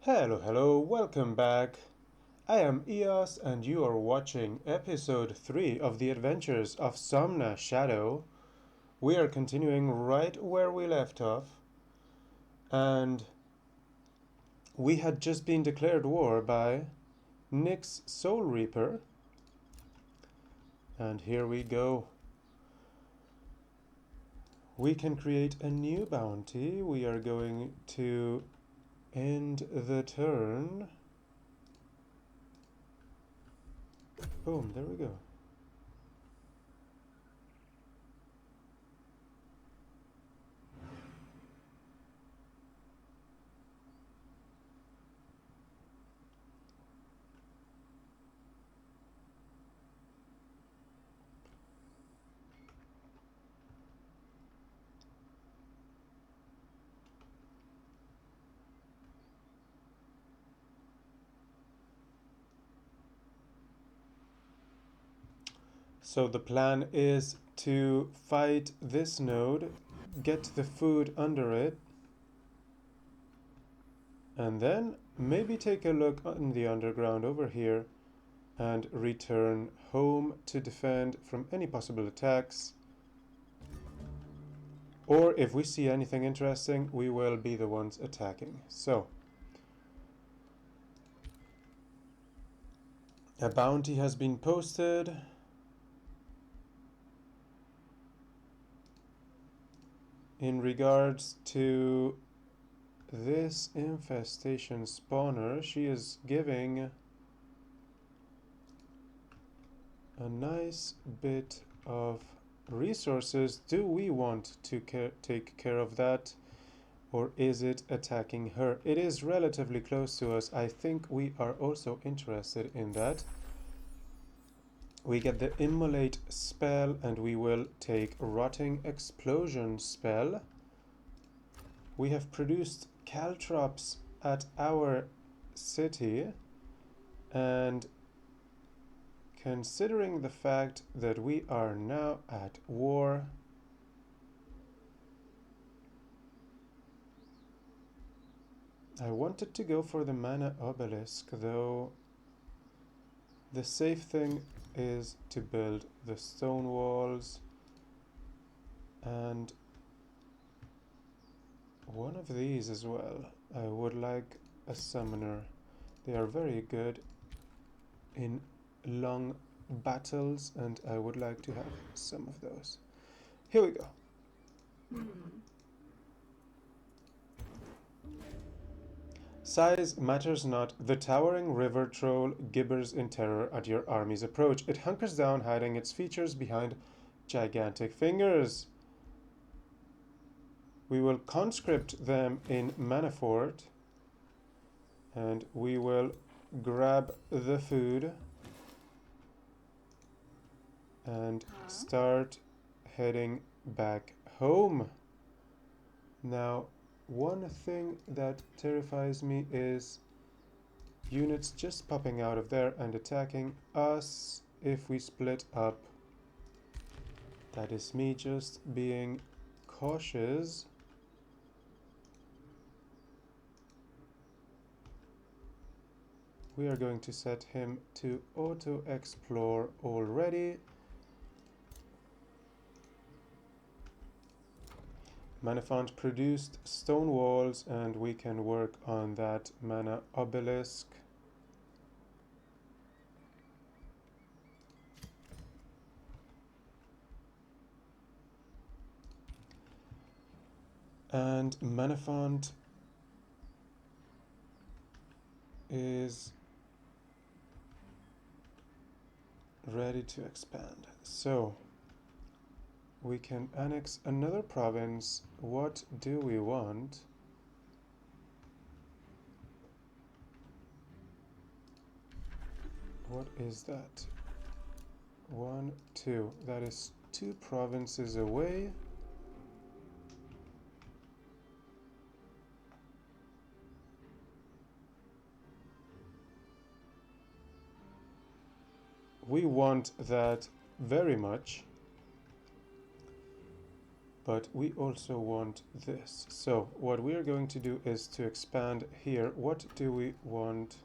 Hello, welcome back. I am Eos and you are watching episode 3 of the adventures of Somna Shadow. We are continuing right where we left off, and we had just been declared war by Nyx Soul Reaper. And here we go. We can create a new bounty. We are going to end the turn. Boom, there we go. So the plan is to fight this node, get the food under it, and then maybe take a look in the underground over here and return home to defend from any possible attacks. Or if we see anything interesting, we will be the ones attacking. So, a bounty has been posted. In regards to this infestation spawner, she is giving a nice bit of resources. Do we want to take care of that, or is it attacking her? It is relatively close to us. I think we are also interested in that. We get the immolate spell, and we will take rotting explosion spell. We have produced caltrops at our city, and considering the fact that we are now at war, I wanted to go for the mana obelisk, though the safe thing is to build the stone walls, and one of these as well. I would like a summoner. They are very good in long battles, and I would like to have some of those. Here we go. Size matters not. The towering river troll gibbers in terror at your army's approach. It hunkers down, hiding its features behind gigantic fingers. We will conscript them in Manafort, and we will grab the food and start heading back home. Now, one thing that terrifies me is units just popping out of there and attacking us if we split up. That is me just being cautious. We are going to set him to auto-explore already. Manafont produced stone walls, and we can work on that mana obelisk. And Manafont is ready to expand. So we can annex another province. What do we want? What is that? 1, 2. That is 2 provinces away. We want that very much. but we also want this. So what we are going to do is to expand here. What do we want?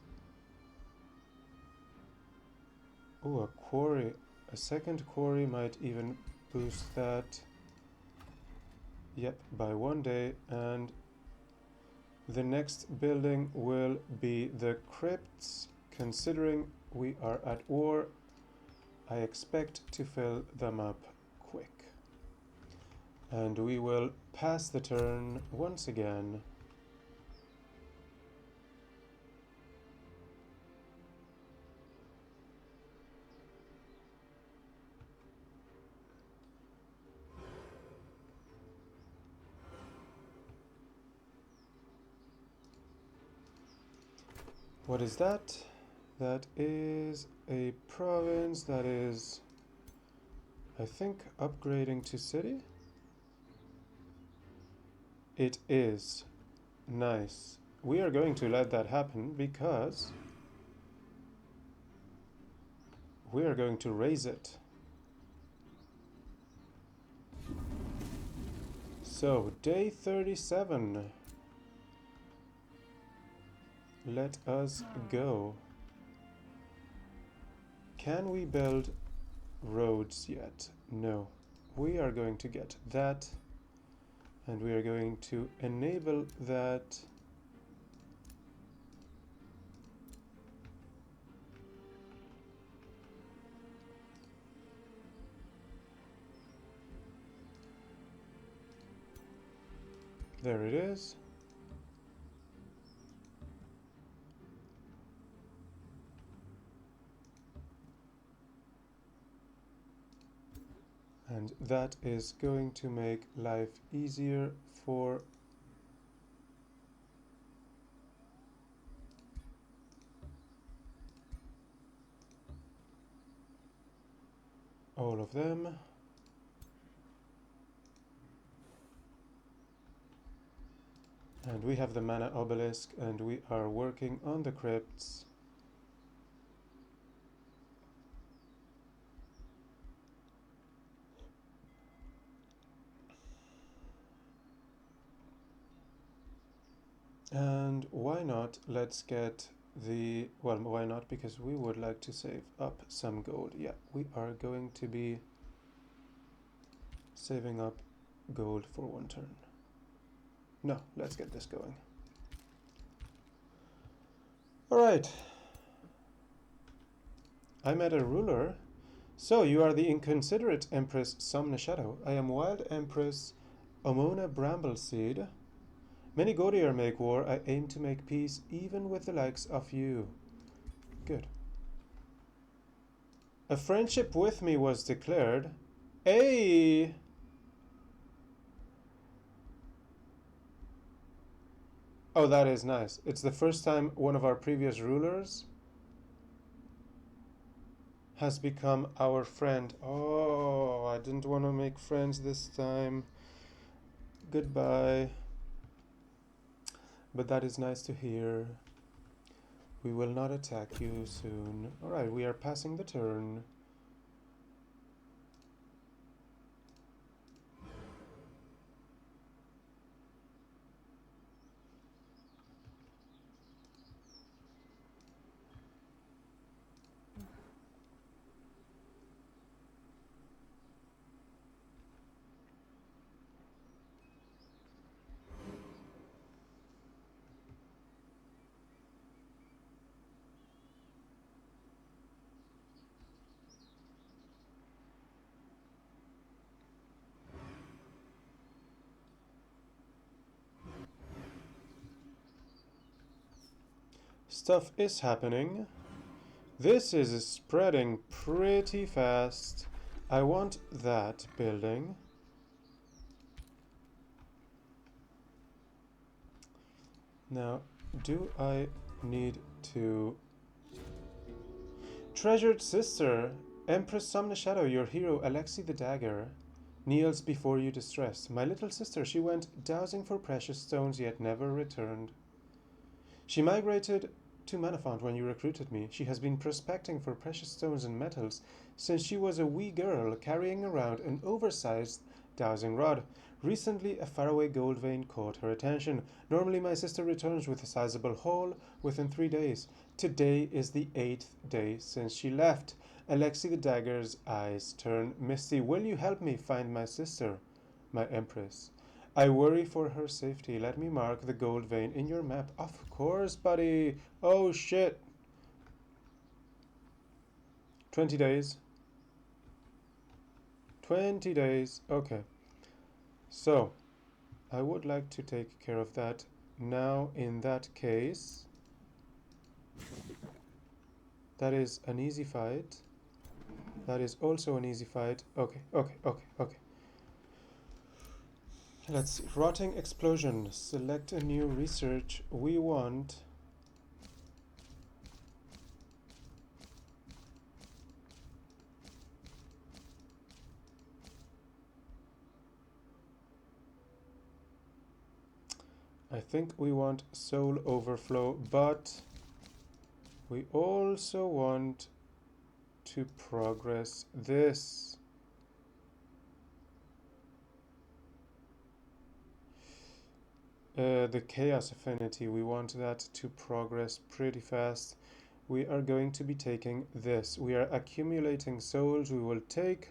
Oh, a quarry. A second quarry might even boost that. Yep, by 1 day. And the next building will be the crypts. Considering we are at war, I expect to fill them up quick. And we will pass the turn once again. What is that? That is a province that is, I think, upgrading to city? It is. Nice. We are going to let that happen because we are going to raise it. So, day 37. Let us go. Can we build roads yet? No. We are going to get that, and we are going to enable that. There it is. And that is going to make life easier for all of them. And we have the mana obelisk, and we are working on the crypts. And why not? Let's get the, well, why not? Because we would like to save up some gold. Yeah, we are going to be saving up gold for 1 turn. No, let's get this going. Alright. I met a ruler. So, you are the inconsiderate Empress Somna Shadow. I am Wild Empress Omona Brambleseed. Many Godier make war. I aim to make peace even with the likes of you. Good. A friendship with me was declared. Hey! Oh, that is nice. It's the first time one of our previous rulers has become our friend. Oh, I didn't want to make friends this time. Goodbye. But that is nice to hear. We will not attack you soon. Alright, we are passing the turn. Stuff is happening. This is spreading pretty fast. I want that building. Now, do I need to... Treasured sister, Empress Somna Shadow, your hero Alexi the Dagger, kneels before you distressed. My little sister, she went dowsing for precious stones yet never returned. She migrated to Manafont when you recruited me. She has been prospecting for precious stones and metals since she was a wee girl carrying around an oversized dowsing rod. Recently, a faraway gold vein caught her attention. Normally, my sister returns with a sizable haul within 3 days. Today is the 8th day since she left. Alexei the Dagger's eyes turn misty. Will you help me find my sister, my empress? I worry for her safety. Let me mark the gold vein in your map. Of course, buddy. Oh, shit. 20 days. 20 days. Okay. So, I would like to take care of that. Now, in that case, that is an easy fight. That is also an easy fight. Okay. Let's see. Rotting explosion. Select a new research. We want... I think we want soul overflow, but we also want to progress this. The chaos affinity, we want that to progress pretty fast. We are going to be taking this. We are accumulating souls. We will take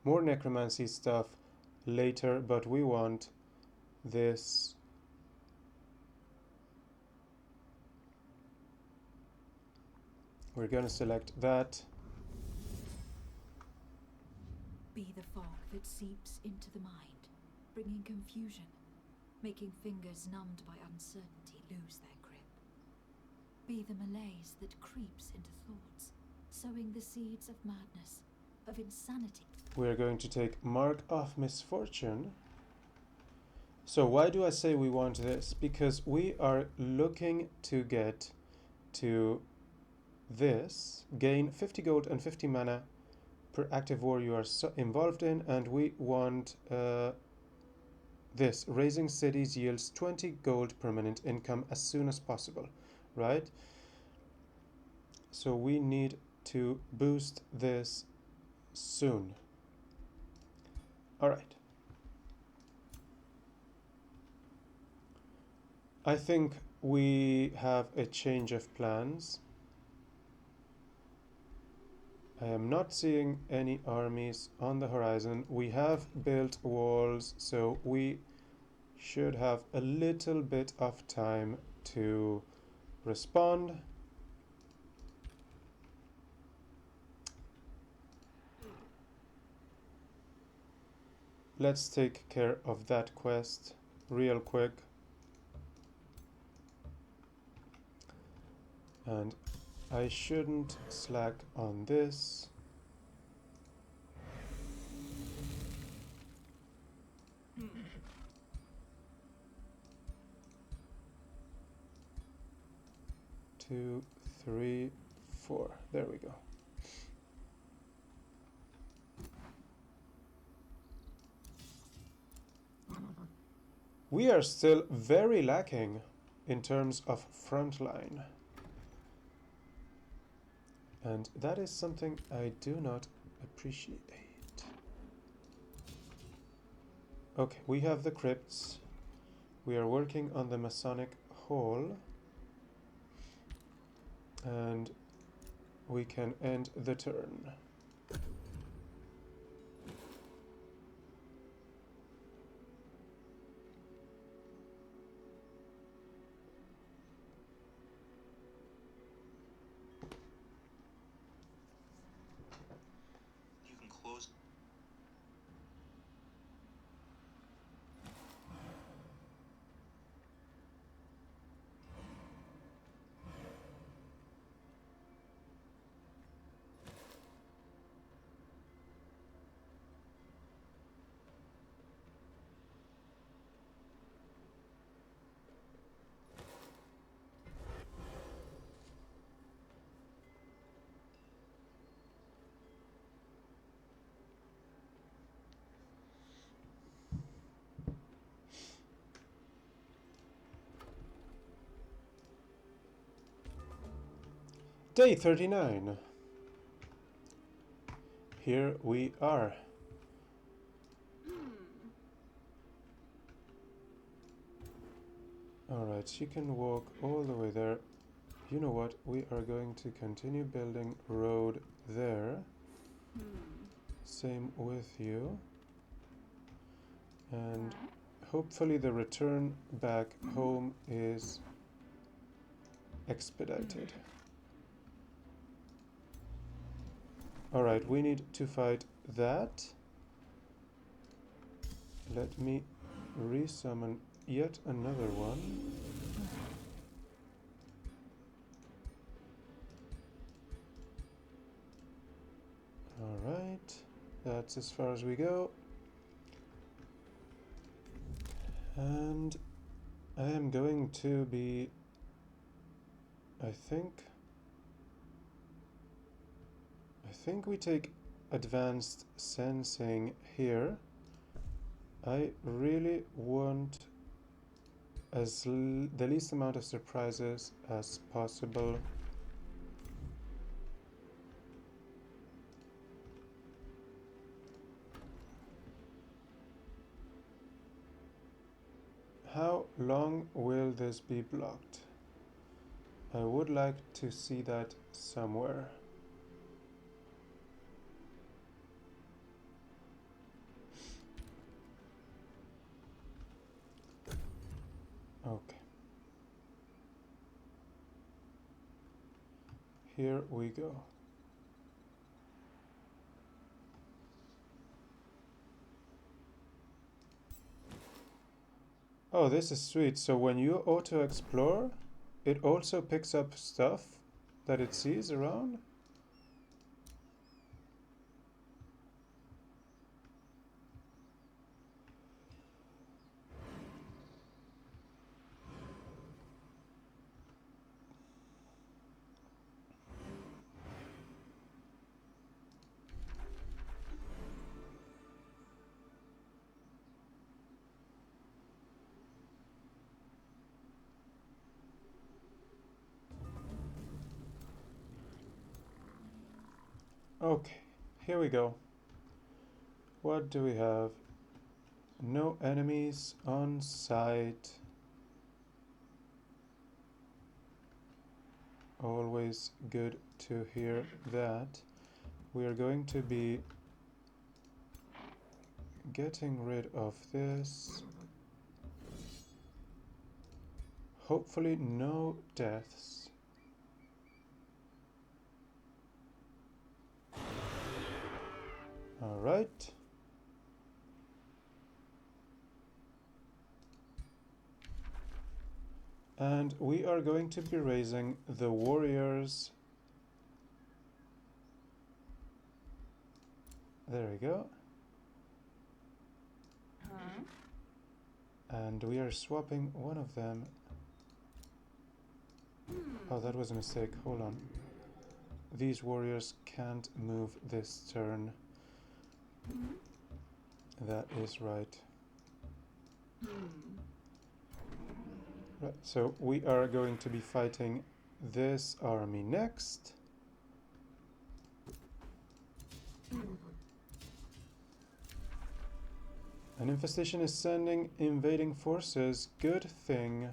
more necromancy stuff later, but we want this. We're going to select that. Be the fog that seeps into the mind, bringing confusion, making fingers numbed by uncertainty lose their grip. Be the malaise that creeps into thoughts, sowing the seeds of madness, of insanity. We're going to take mark of misfortune. So why do I say we want this? Because we are looking to get to this, gain 50 gold and 50 mana per active war you are involved in, and we want this, raising cities yields 20 gold permanent income as soon as possible, right? So we need to boost this soon. All right. I think we have a change of plans. I am not seeing any armies on the horizon. We have built walls, so we should have a little bit of time to respond. Let's take care of that quest real quick. And I shouldn't slack on this. Two, three, four. There we go. We are still very lacking in terms of frontline. And that is something I do not appreciate. Okay, we have the crypts. We are working on the Masonic Hall. And we can end the turn. You can close. Day 39. Here we are. Alright, she can walk all the way there. You know what? We are going to continue building road there. Same with you. And hopefully the return back home is expedited. Alright, we need to fight that. Let me resummon yet another one. Alright, that's as far as we go. And I am going to be, I think we take advanced sensing here. I really want the least amount of surprises as possible. How long will this be blocked? I would like to see that somewhere. Okay. Here we go. Oh, this is sweet. So when you auto-explore, it also picks up stuff that it sees around? Okay, here we go. What do we have? No enemies on sight. Always good to hear that. We are going to be getting rid of this. Hopefully no deaths. All right. And we are going to be raising the warriors. There we go. And we are swapping one of them. Oh, that was a mistake. Hold on. These warriors can't move this turn. That is right. Right, so we are going to be fighting this army next. An infestation is sending invading forces. Good thing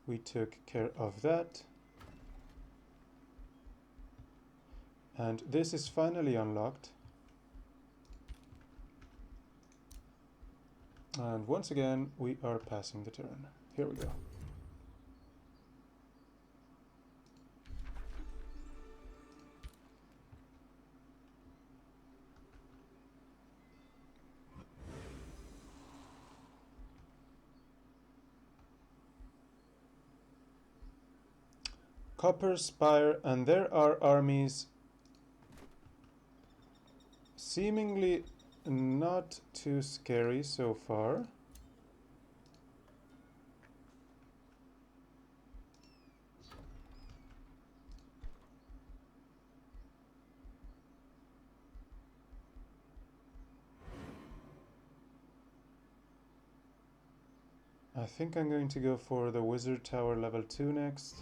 we took care of that. And this is finally unlocked. And once again, we are passing the turn. Here we go. Copper Spire, and there are armies seemingly not too scary so far. I think I'm going to go for the Wizard Tower level 2 next.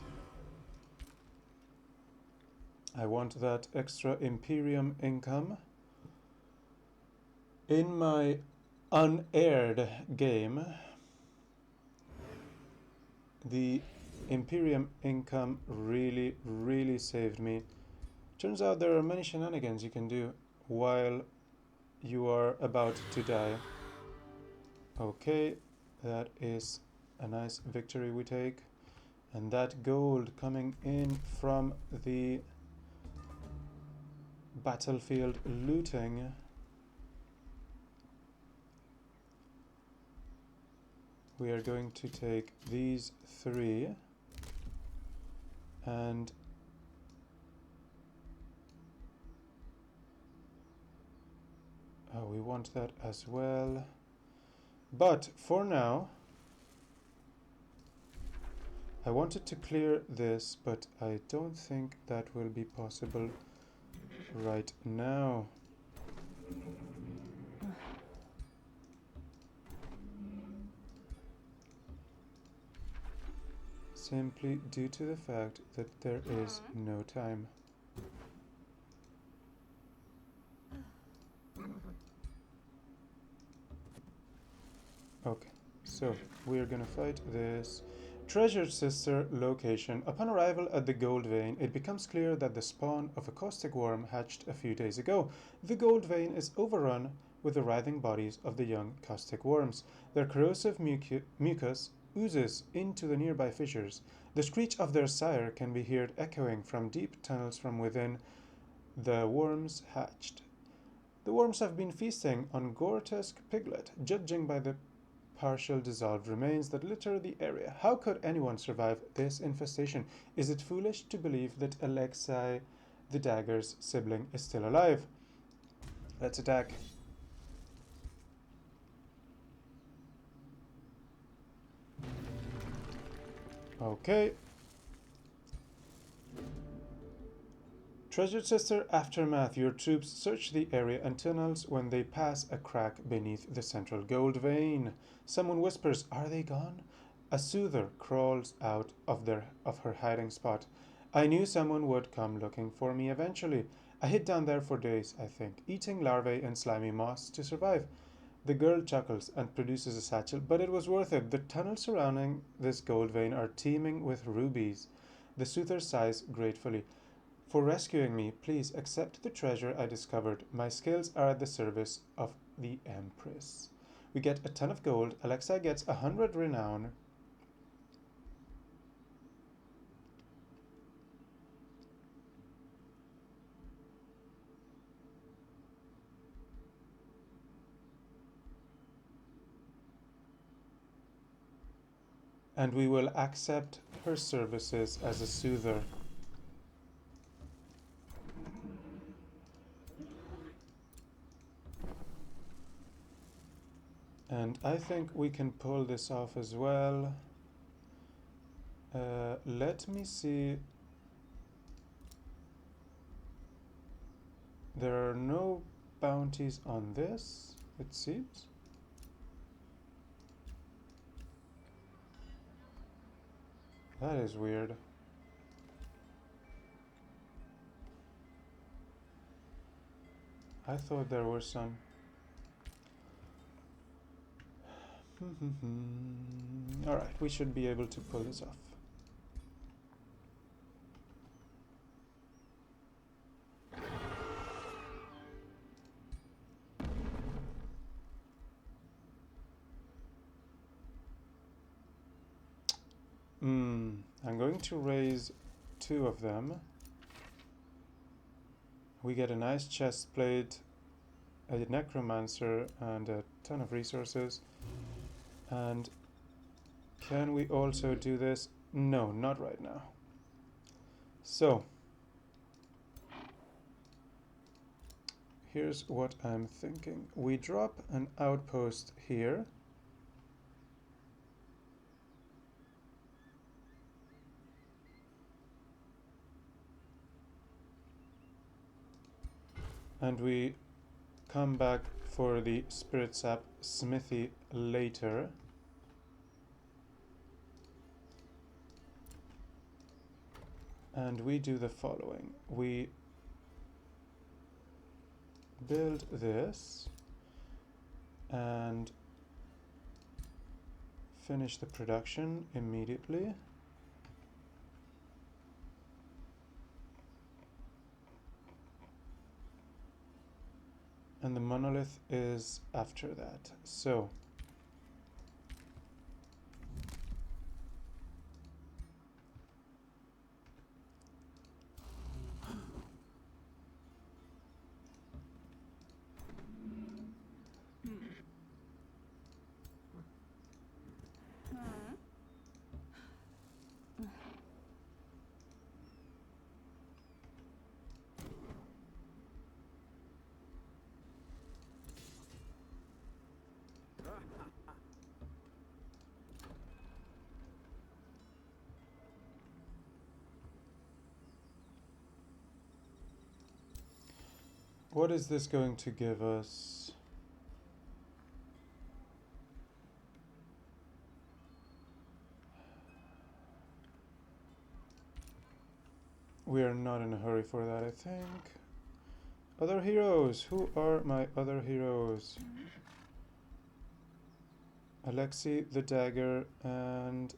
I want that extra Imperium income. In my unaired game, The Imperium income really saved me. Turns out there are many shenanigans you can do while you are about to die. Okay, that is a nice victory we take. And that gold coming in from the battlefield looting. We are going to take these 3 and we want that as well. But for now, I wanted to clear this, but I don't think that will be possible right now. Simply due to the fact that there is no time. Okay, so we're gonna fight this. Treasured Sister location. Upon arrival at the Gold Vein, it becomes clear that the spawn of a caustic worm hatched a few days ago. The Gold Vein is overrun with the writhing bodies of the young caustic worms. Their corrosive mucus oozes into the nearby fissures. The screech of their sire can be heard echoing from deep tunnels from within the worms hatched. The worms have been feasting on grotesque piglet, judging by the partial dissolved remains that litter the area. How could anyone survive this infestation? Is it foolish to believe that Alexei, the dagger's sibling, is still alive? Let's attack. Okay. Treasured Sister Aftermath. Your troops search the area and tunnels when they pass a crack beneath the central gold vein. Someone whispers, "Are they gone?" A soother crawls out of her hiding spot. I knew someone would come looking for me eventually. I hid down there for days, I think, eating larvae and slimy moss to survive. The girl chuckles and produces a satchel, but it was worth it. The tunnels surrounding this gold vein are teeming with rubies. The soother sighs gratefully. For rescuing me, please accept the treasure I discovered. My skills are at the service of the empress. We get a ton of gold. Alexa gets 100 renown. And we will accept her services as a soother. And I think we can pull this off as well. Let me see. There are no bounties on this, it seems. That is weird. I thought there were some. Alright, we should be able to pull this off. I'm going to raise 2 of them. We get a nice chest plate, a necromancer, and a ton of resources. And can we also do this? No, not right now. So, here's what I'm thinking. We drop an outpost here. And we come back for the spirit sap smithy later. And we do the following. We build this and finish the production immediately. And the monolith is after that. So what is this going to give us? We are not in a hurry for that, I think. Other heroes. Who are my other heroes? Alexi the Dagger and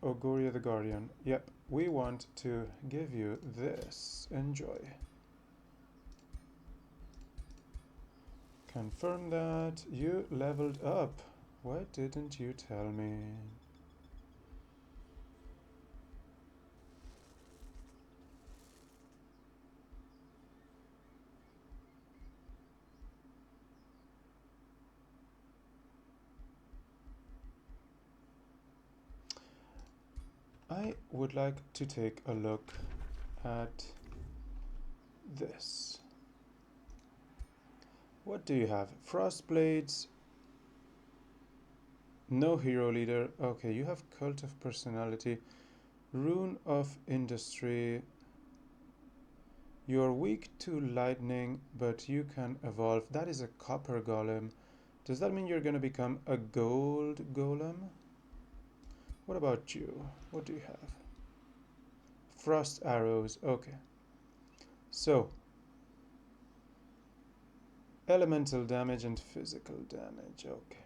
Ogoria the Guardian. Yep, we want to give you this. Enjoy. Confirm that you leveled up. Why didn't you tell me? I would like to take a look at this. What do you have? Frostblades. No hero leader. Okay, you have Cult of Personality. Rune of Industry. You're weak to lightning, but you can evolve. That is a copper golem. Does that mean you're going to become a gold golem? What about you? What do you have? Frost arrows. Okay. So, elemental damage and physical damage. Okay.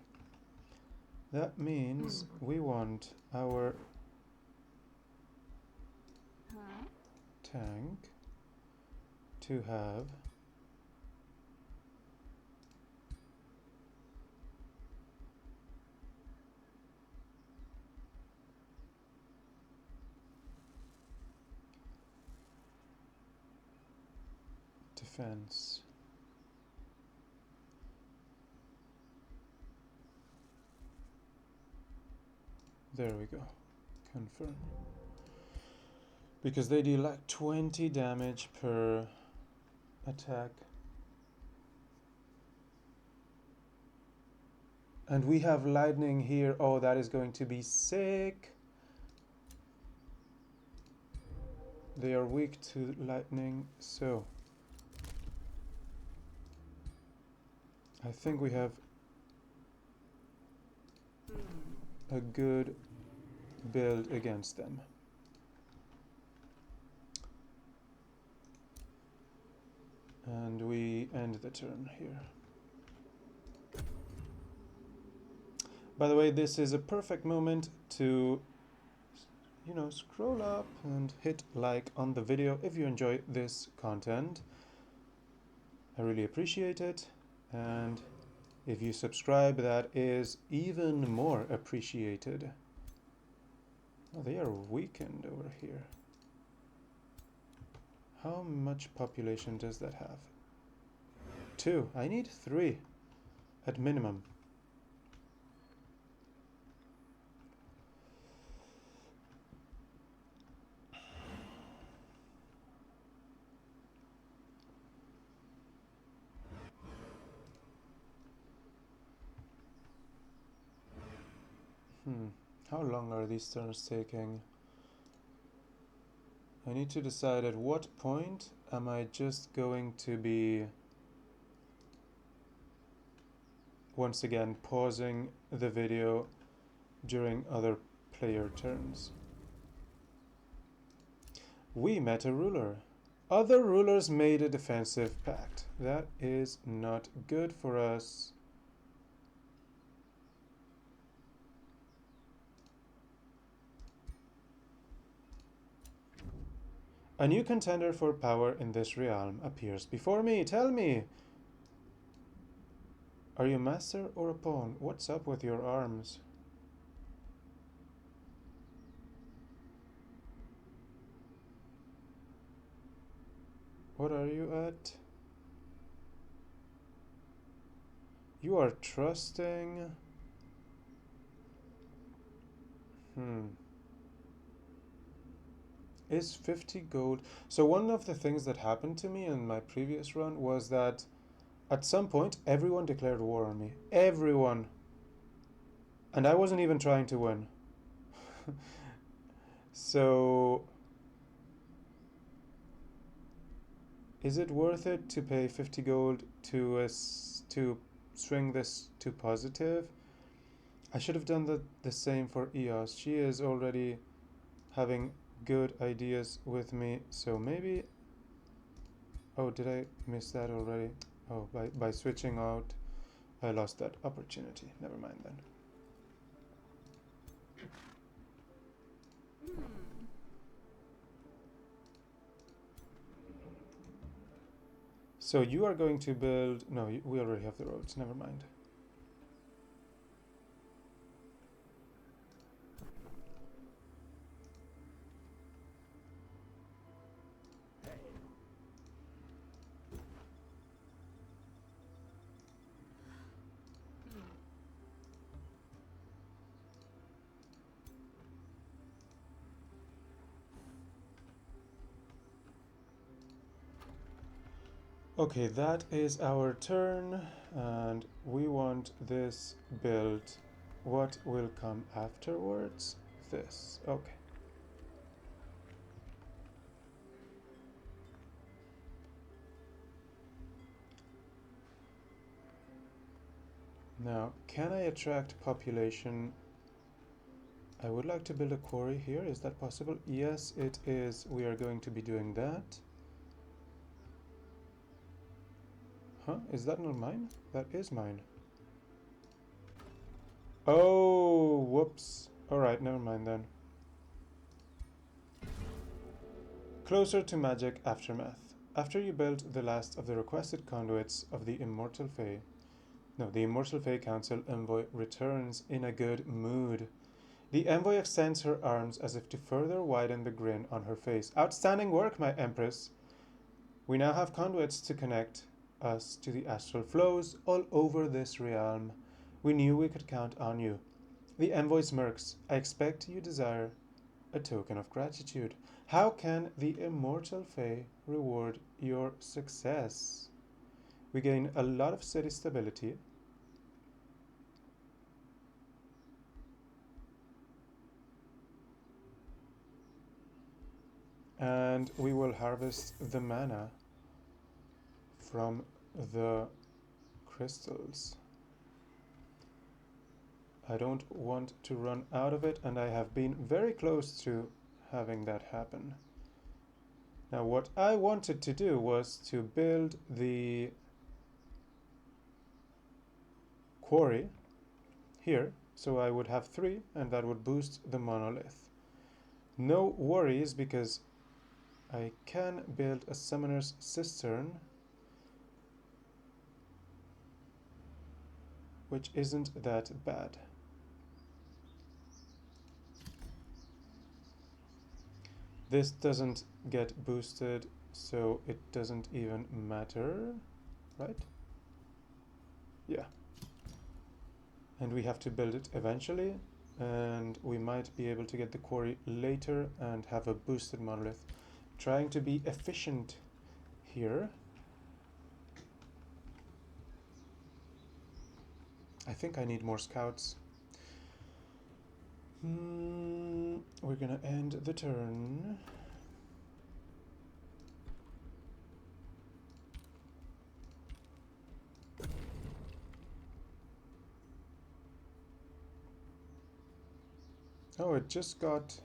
That means we want our tank to have defense. There we go. Confirm. Because they deal like 20 damage per attack. And we have lightning here. Oh, that is going to be sick. They are weak to lightning, so I think we have a good build against them. And we end the turn here. By the way, this is a perfect moment to, you know, scroll up and hit like on the video if you enjoy this content. I really appreciate it. And if you subscribe, that is even more appreciated. Oh, they are weakened over here. How much population does that have? 2. I need 3 at minimum. How long are these turns taking? I need to decide at what point am I just going to be once again pausing the video during other player turns. We met a ruler. Other rulers made a defensive pact. That is not good for us. A new contender for power in this realm appears before me. Tell me, are you a master or a pawn? What's up with your arms? What are you at? You are trusting. Is 50 gold. So one of the things that happened to me in my previous run was that at some point everyone declared war on me. Everyone. And I wasn't even trying to win. So is it worth it to pay 50 gold to swing this to positive? I should have done the same for EOS. She is already having good ideas with me, so maybe... Oh, did I miss that already? Oh, by switching out, I lost that opportunity. Never mind then. So you are going to build... No, we already have the roads. Never mind. Okay, that is our turn, and we want this built. What will come afterwards? This. Okay. Now, can I attract population? I would like to build a quarry here. Is that possible? Yes, it is. We are going to be doing that. Huh? Is that not mine? That is mine. Oh, whoops. Alright, never mind then. Closer to magic aftermath. After you build the last of the requested conduits of the Immortal Fae, the Immortal Fae Council envoy returns in a good mood. The envoy extends her arms as if to further widen the grin on her face. Outstanding work, my empress. We now have conduits to connect us to the astral flows all over this realm. We knew we could count on you. The envoy smirks. I expect you desire a token of gratitude. How can the Immortal Fae reward your success? We gain a lot of city stability. And we will harvest the mana from the crystals. I don't want to run out of it, and I have been very close to having that happen. Now what I wanted to do was to build the quarry here, so I would have 3, and that would boost the monolith. No worries, because I can build a summoner's cistern, which isn't that bad. This doesn't get boosted, so it doesn't even matter, right? Yeah. And we have to build it eventually, and we might be able to get the quarry later and have a boosted monolith. Trying to be efficient here. I think I need more scouts. We're gonna end the turn. Oh, it just got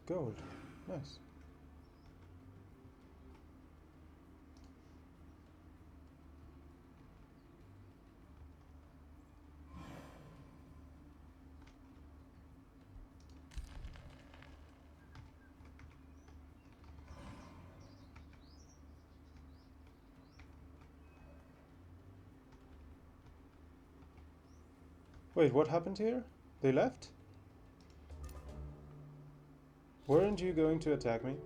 gold. Nice. Wait, what happened here? They left? Weren't you going to attack me?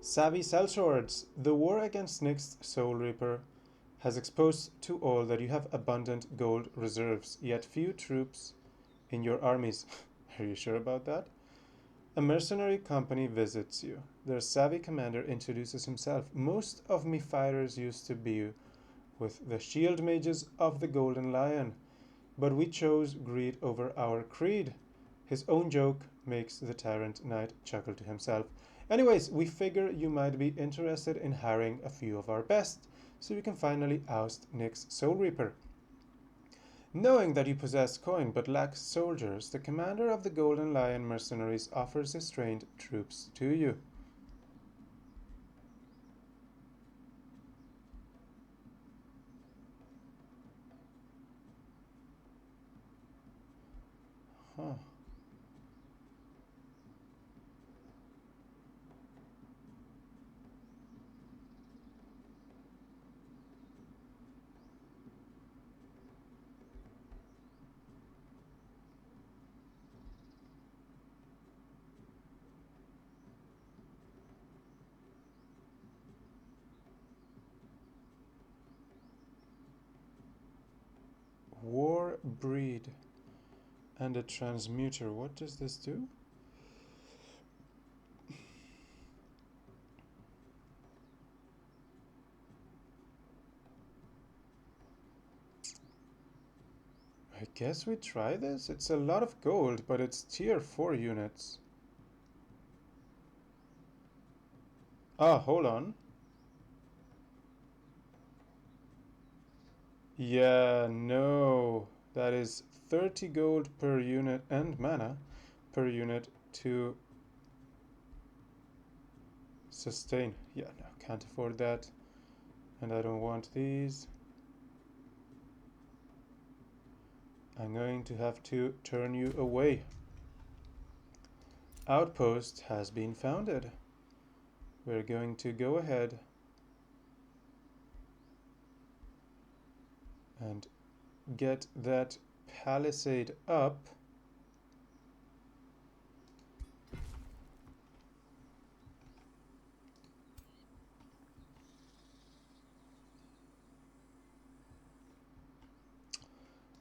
Savvy sellswords! The war against Nyx's Soul Reaper has exposed to all that you have abundant gold reserves, yet few troops in your armies. Are you sure about that? A mercenary company visits you. Their savvy commander introduces himself. Most of me fighters used to be with the shield mages of the Golden Lion, but we chose greed over our creed. His own joke makes the tyrant knight chuckle to himself. Anyways, we figure you might be interested in hiring a few of our best, so we can finally oust Nyx's Soul Reaper. Knowing that you possess coin but lack soldiers, the commander of the Golden Lion mercenaries offers his trained troops to you. Huh. War breed and a transmuter. What does this do? I guess we try this. It's a lot of gold, but it's tier 4 units. Ah, hold on. Yeah, no. That is 30 gold per unit and mana per unit to sustain. Yeah, no, can't afford that. And I don't want these. I'm going to have to turn you away. Outpost has been founded. We're going to go ahead and get that palisade up.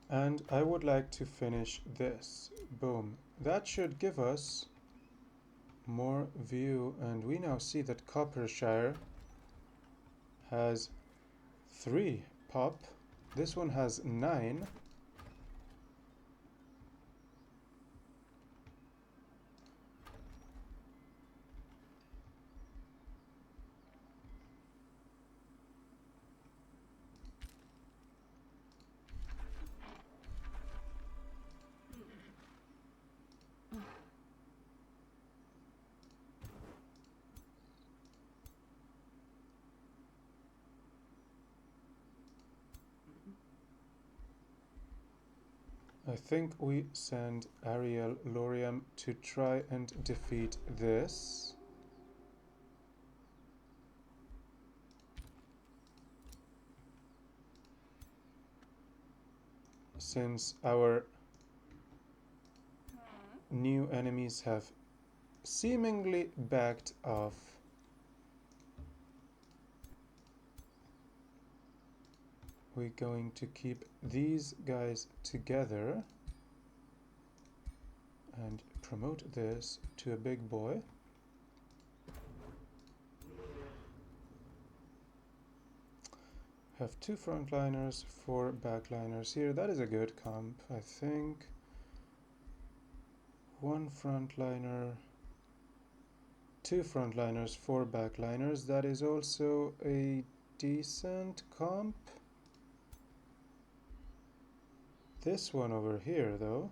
And I would like to finish this. Boom. That should give us more view, and we now see that Coppershire has 3 pop. This one has 9. I think we send Ariel Loriam to try and defeat this. Since our new enemies have seemingly backed off. We're going to keep these guys together and promote this to a big boy. Have 2 frontliners, 4 backliners here. That is a good comp, I think. 1 frontliner, 2 frontliners, 4 backliners. That is also a decent comp. This one over here, though,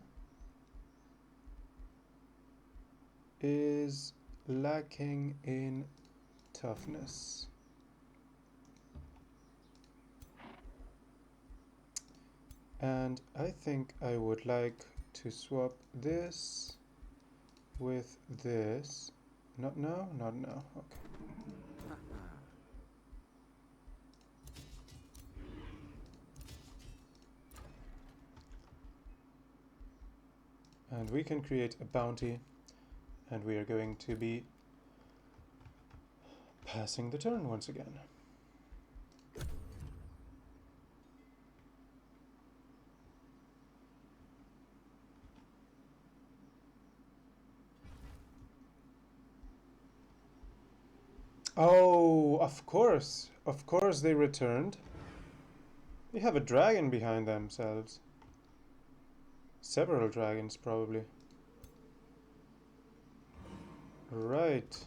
is lacking in toughness. And I think I would like to swap this with this. Not now? Not now. Okay. And we can create a bounty, and we are going to be passing the turn once again. Oh, of course they returned. They have a dragon behind themselves. Several dragons, probably. Right.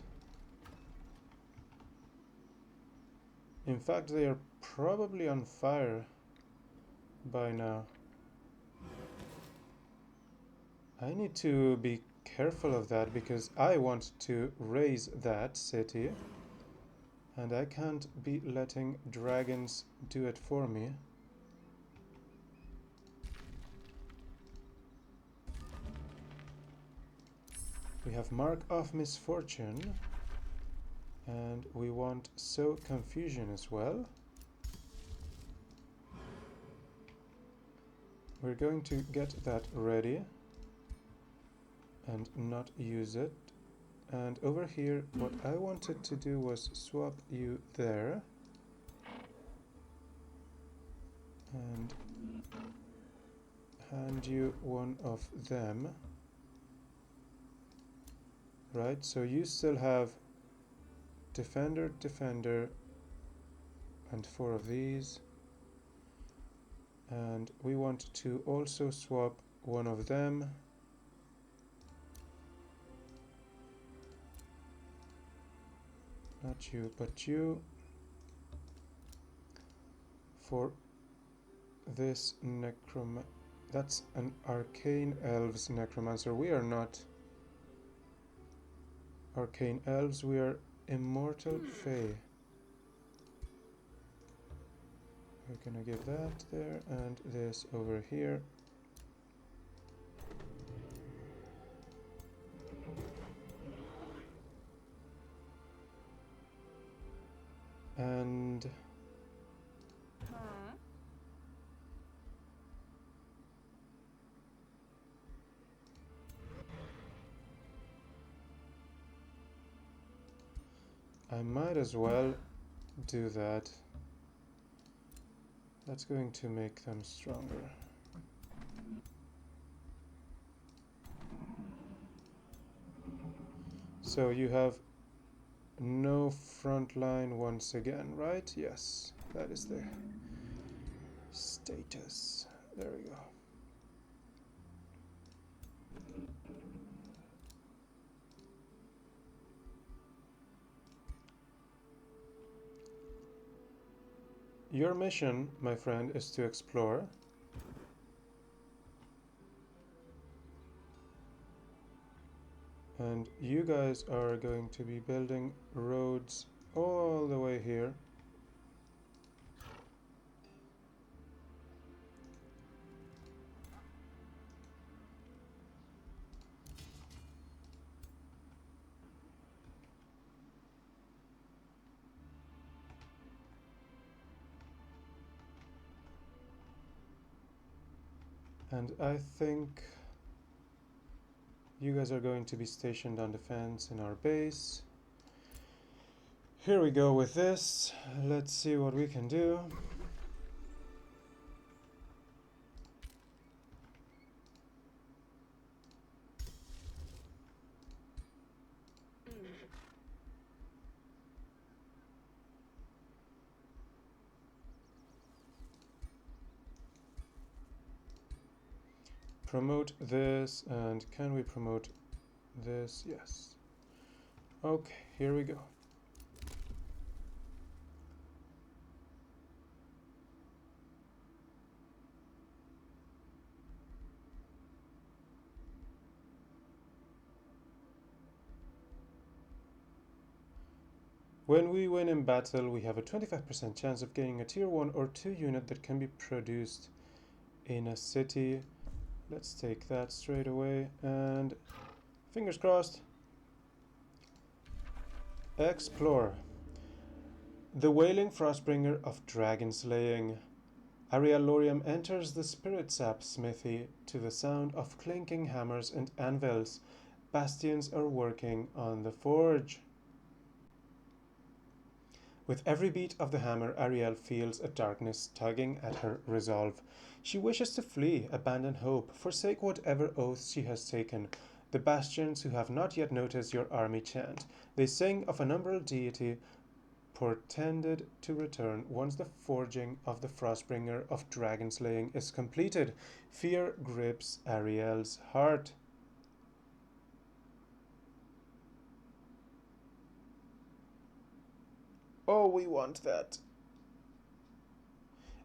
In fact, they are probably on fire by now. I need to be careful of that because I want to raise that city. And I can't be letting dragons do it for me. We have Mark of Misfortune. And we want Sow Confusion as well. We're going to get that ready and not use it. And over here, what I wanted to do was swap you there. And hand you one of them. Right, so you still have Defender, Defender, and 4 of these. And we want to also swap one of them. Not you, but you. For this that's an Arcane Elves Necromancer. We are not Arcane Elves, we are Immortal Fae. We're gonna give that there and this over here. And I might as well do that. That's going to make them stronger. So you have no front line once again, right? Yes, that is the status. There we go. Your mission, my friend, is to explore. And you guys are going to be building roads all the way here. And I think you guys are going to be stationed on defense in our base. Here we go with this. Let's see what we can do. Promote this, and can we promote this? Yes. Okay, here we go. When we win in battle, we have a 25% chance of getting a tier 1 or 2 unit that can be produced in a city. Let's take that straight away, and fingers crossed. Explore. The Wailing Frostbringer of Dragon Slaying. Ariel Lorium enters the spirit sap smithy to the sound of clinking hammers and anvils. Bastions are working on the forge. With every beat of the hammer, Ariel feels a darkness tugging at her resolve. She wishes to flee, abandon hope, forsake whatever oaths she has taken. The Bastions who have not yet noticed your army chant. They sing of an umbral deity portended to return once the forging of the Frostbringer of dragon slaying is completed. Fear grips Ariel's heart. Oh, we want that.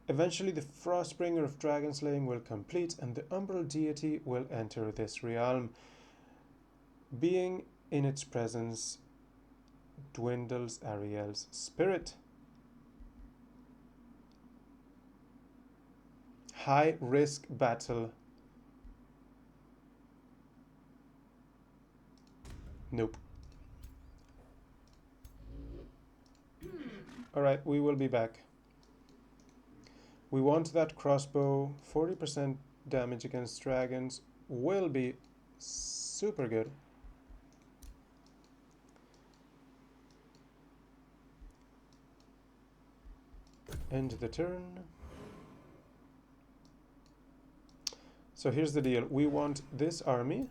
Eventually, the Frostbringer of dragon slaying will complete, and the umbral deity will enter this realm. Being in its presence dwindles Ariel's spirit. High risk battle. Nope. Alright, we will be back. We want that crossbow. 40% damage against dragons will be super good. End the turn. So here's the deal. We want this army,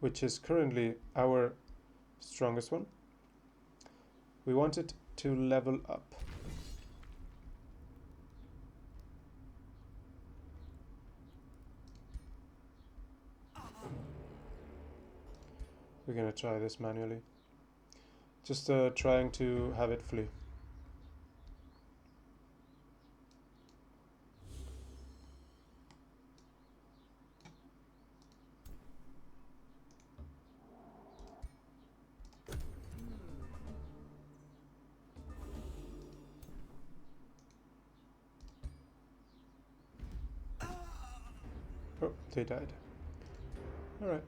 which is currently our strongest one. We want it to level up. We're gonna try this manually. Just trying to have it flee. Oh, they died. Alright.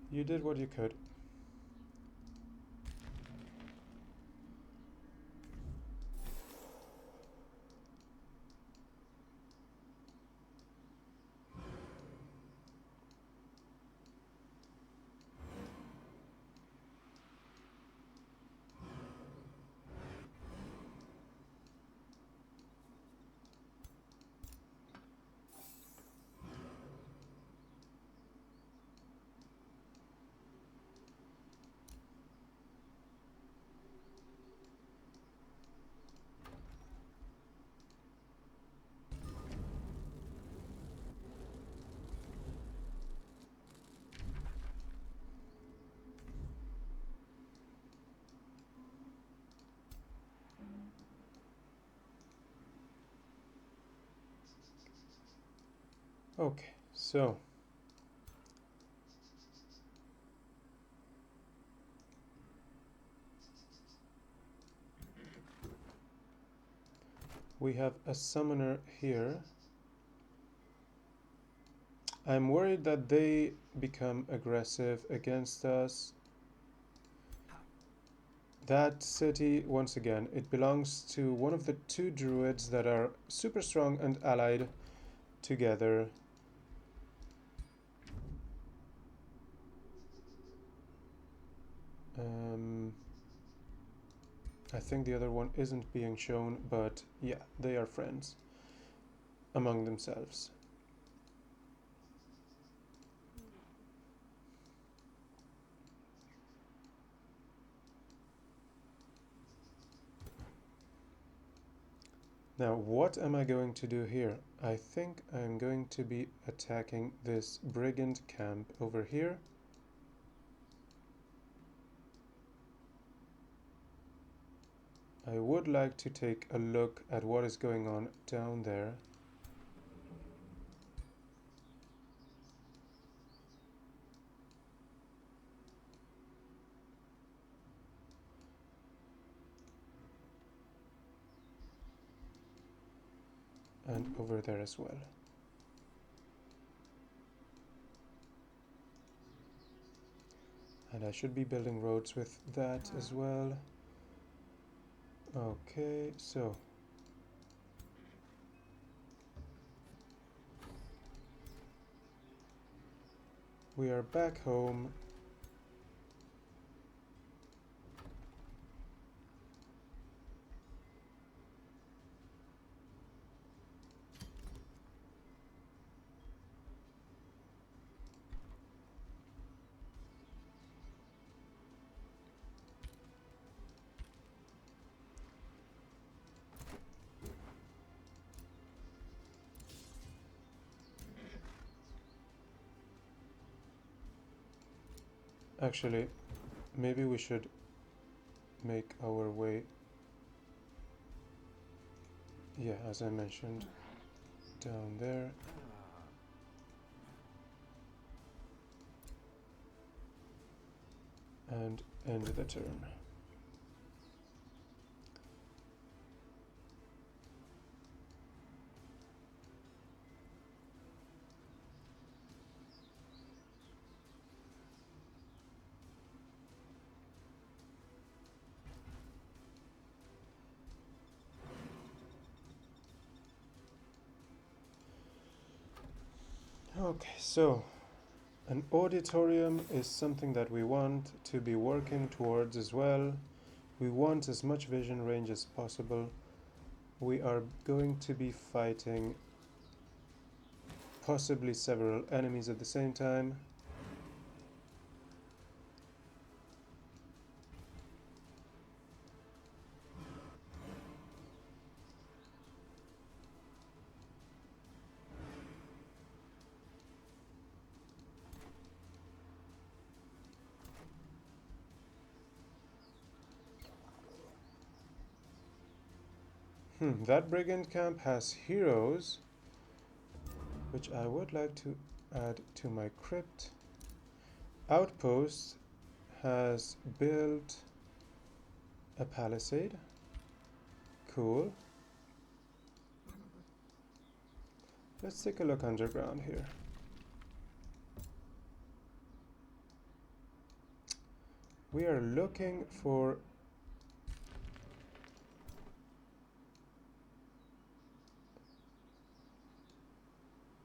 You did what you could. Okay, so we have a summoner here. I'm worried that they become aggressive against us. That city, once again, it belongs to one of the two druids that are super strong and allied together. I think the other one isn't being shown, but yeah, they are friends among themselves. Now, what am I going to do here? I think I'm going to be attacking this brigand camp over here. I would like to take a look at what is going on down there. And over there as well. And I should be building roads with that as well. Okay, so We are back home. Actually, maybe we should make our way, yeah, as I mentioned, down there. And end the turn. Okay, so an auditorium is something that we want to be working towards as well. We want as much vision range as possible. We are going to be fighting possibly several enemies at the same time. That brigand camp has heroes, which I would like to add to my crypt. Outpost has built a palisade. Cool. Let's take a look underground here. We are looking for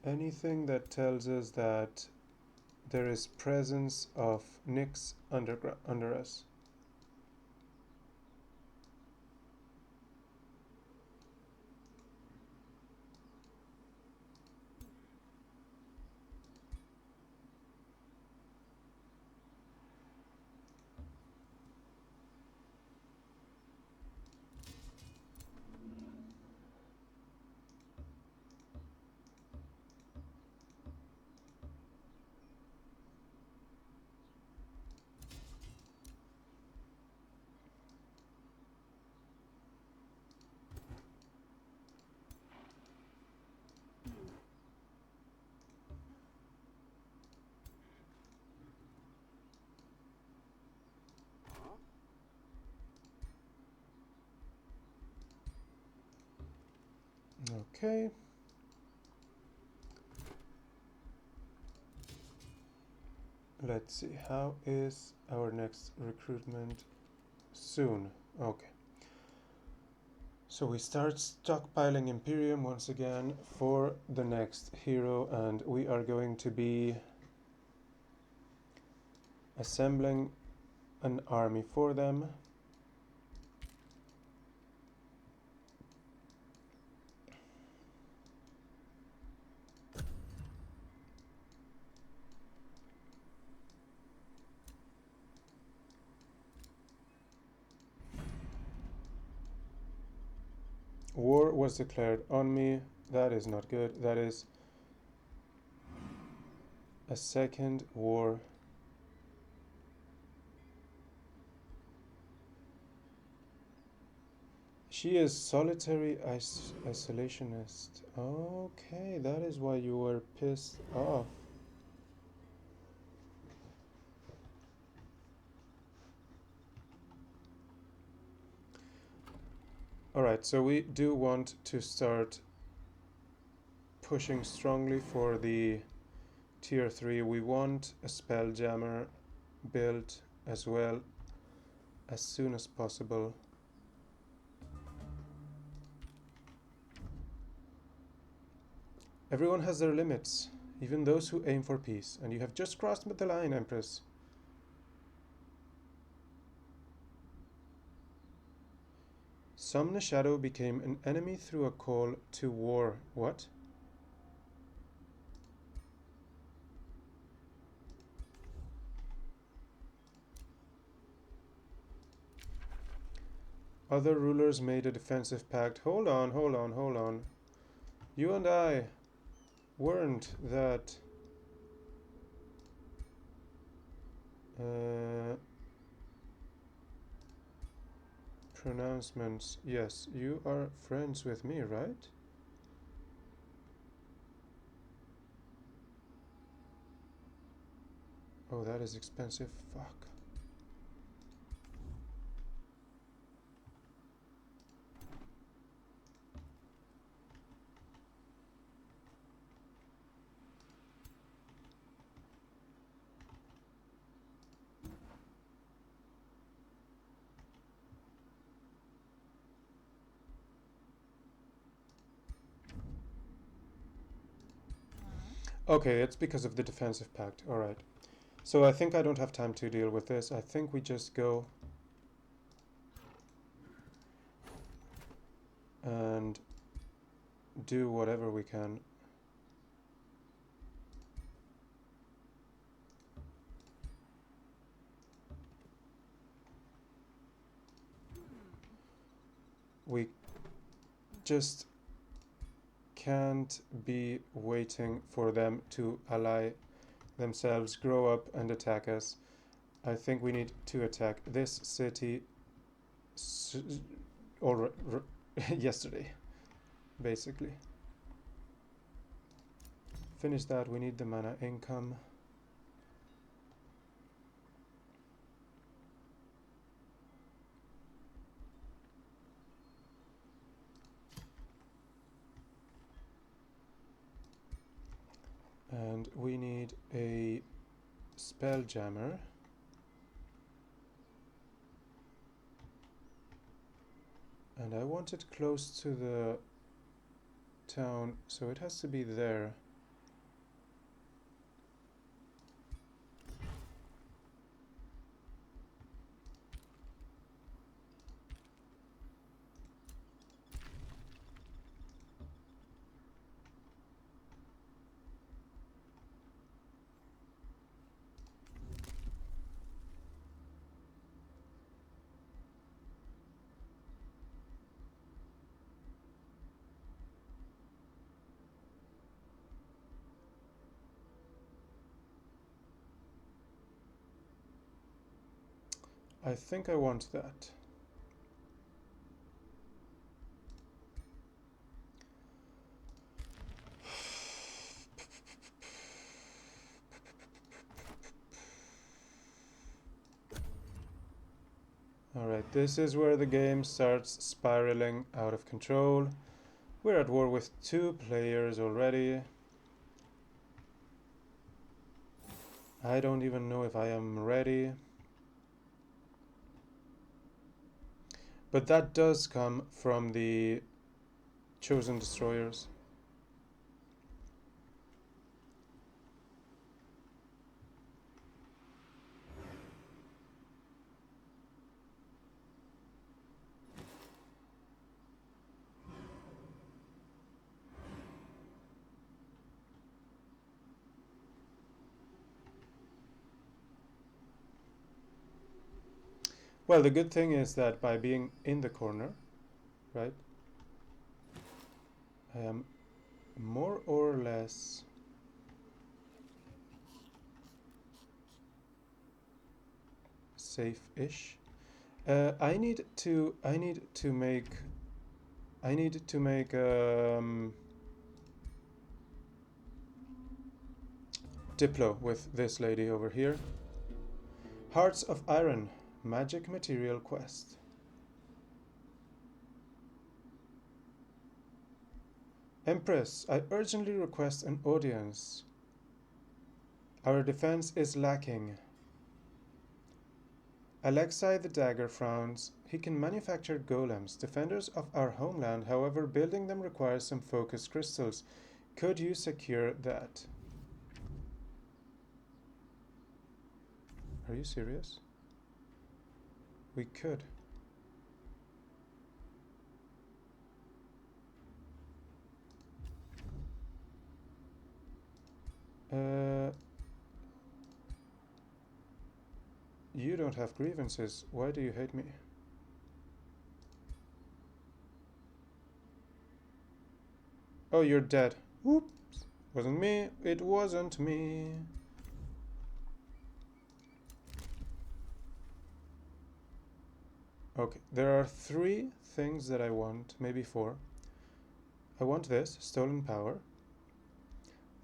anything that tells us that there is presence of Nyx under us. Okay. Let's see, how is our next recruitment? Soon. Okay. So we start stockpiling Imperium once again for the next hero, and we are going to be assembling an army for them. War was declared on me. That is not good. That is a second war. She is solitary isolationist. Okay, that is why you were pissed off. Alright, so we do want to start pushing strongly for the tier 3. We want a spelljammer built as well as soon as possible. Everyone has their limits. even those who aim for peace. And you have just crossed the line, Empress. Somna Shadow became an enemy through a call to war. What? Other rulers made a defensive pact. Hold on, hold on, hold on. You and I weren't that... pronouncements. Yes, you are friends with me, right? Oh, that is expensive. Fuck. Okay, it's because of the defensive pact. Alright. So I think I don't have time to deal with this. I think we just go and do whatever we can. We just can't be waiting for them to ally themselves, grow up and attack us. I think we need to attack this city yesterday, basically. Finish that. We need the mana income. And we need a spelljammer. And I want it close to the town, so it has to be there. I think I want that. Alright, this is where the game starts spiraling out of control. We're at war with 2 players already. I don't even know if I am ready. But that does come from the chosen destroyers. Well, the good thing is that by being in the corner, right, I am more or less safe-ish. I need to make Diplo with this lady over here. Hearts of Iron, magic material quest. Empress, I urgently request an audience. Our defense is lacking. Alexei the Dagger frowns. He can manufacture golems, defenders of our homeland. However, building them requires some focus crystals. Could you secure that? Are you serious? We could. You don't have grievances. Why do you hate me? Oh, you're dead. Whoops. Wasn't me. It wasn't me. Okay, there are 3 things that I want, maybe 4. I want this, stolen power.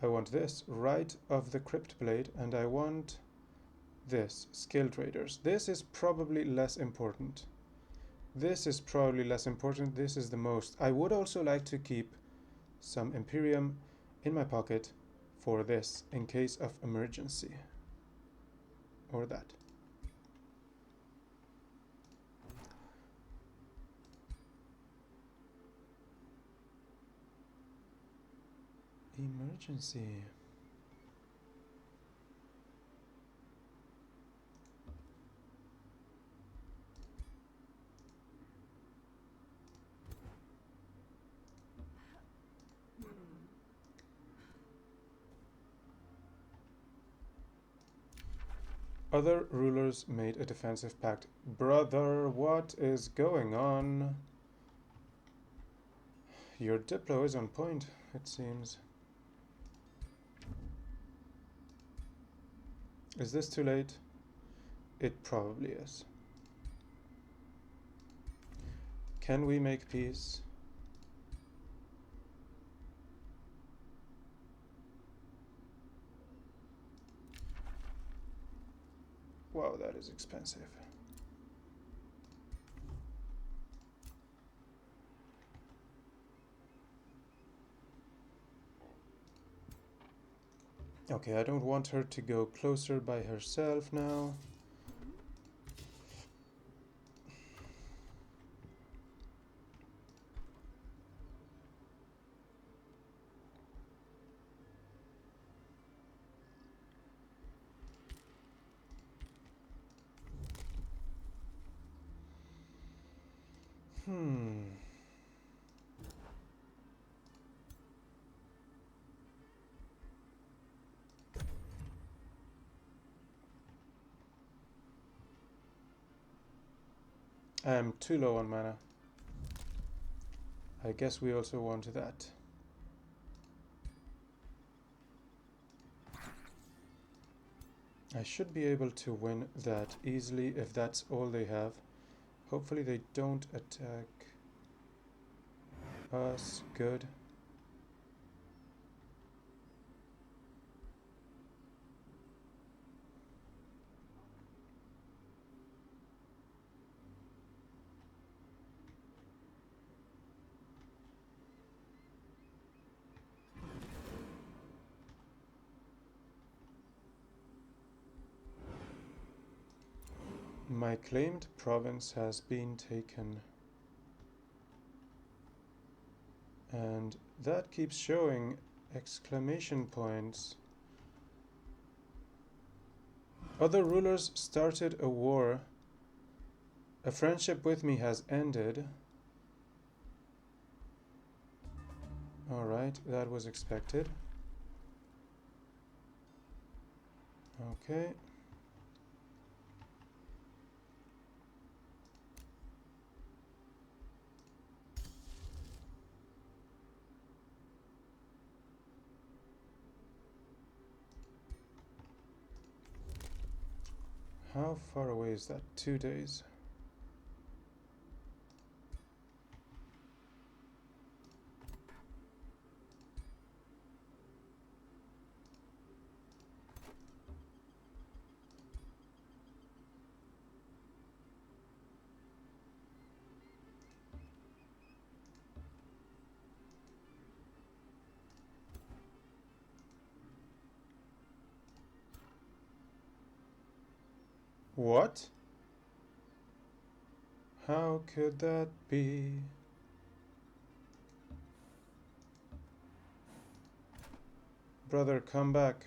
I want this, right of the crypt blade, and I want this, skill traders. This is probably less important. This is probably less important. This is the most. I would also like to keep some Imperium in my pocket for this in case of emergency. Or that. Emergency. Other rulers made a defensive pact. Brother, what is going on? Your Diplo is on point, it seems. Is this too late? It probably is. Can we make peace? Wow, that is expensive. Okay, I don't want her to go closer by herself now. I am too low on mana. I guess we also want that. I should be able to win that easily if that's all they have. Hopefully they don't attack us. Good. My claimed province has been taken. And that keeps showing exclamation points. Other rulers started a war. A friendship with me has ended. Alright, that was expected. Okay. How far away is that? 2 days. What? How could that be? Brother, come back.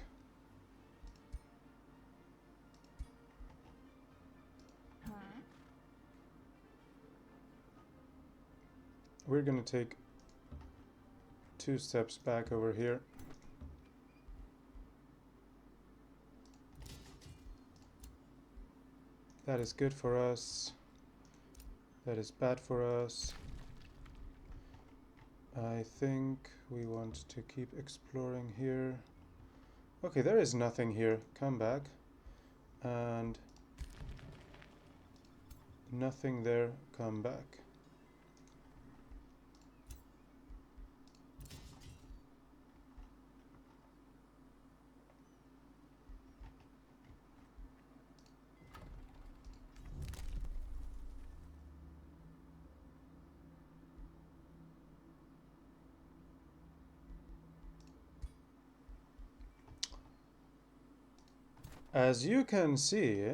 we're gonna take 2 steps back over here. That is good for us. That is bad for us. I think we want to keep exploring here. Okay, there is nothing here. Come back. And nothing there. Come back. As you can see,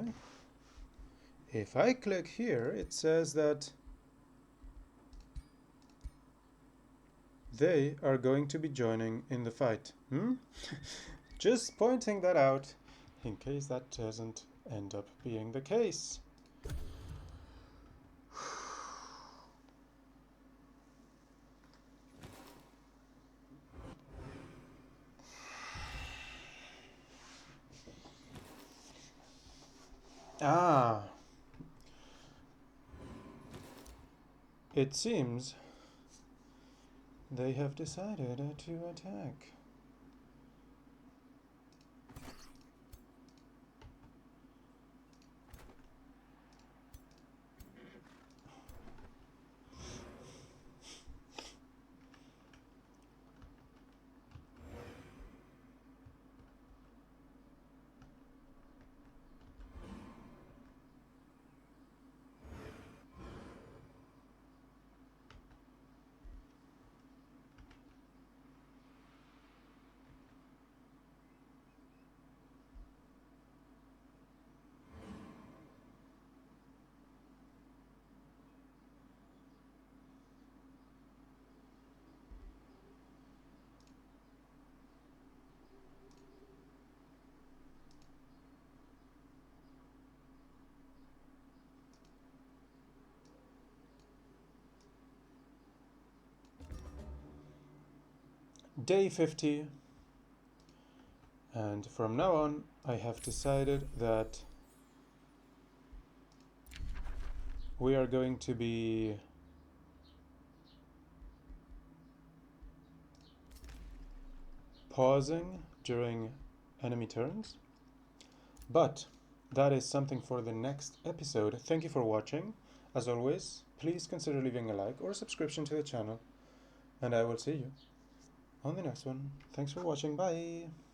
if I click here, it says that they are going to be joining in the fight. Just pointing that out in case that doesn't end up being the case. Ah, it seems they have decided to attack. Day 50, and from now on I have decided that we are going to be pausing during enemy turns, but that is something for the next episode. Thank you for watching. As always, please consider leaving a like or a subscription to the channel, and I will see you on the next one. Thanks for watching. Bye.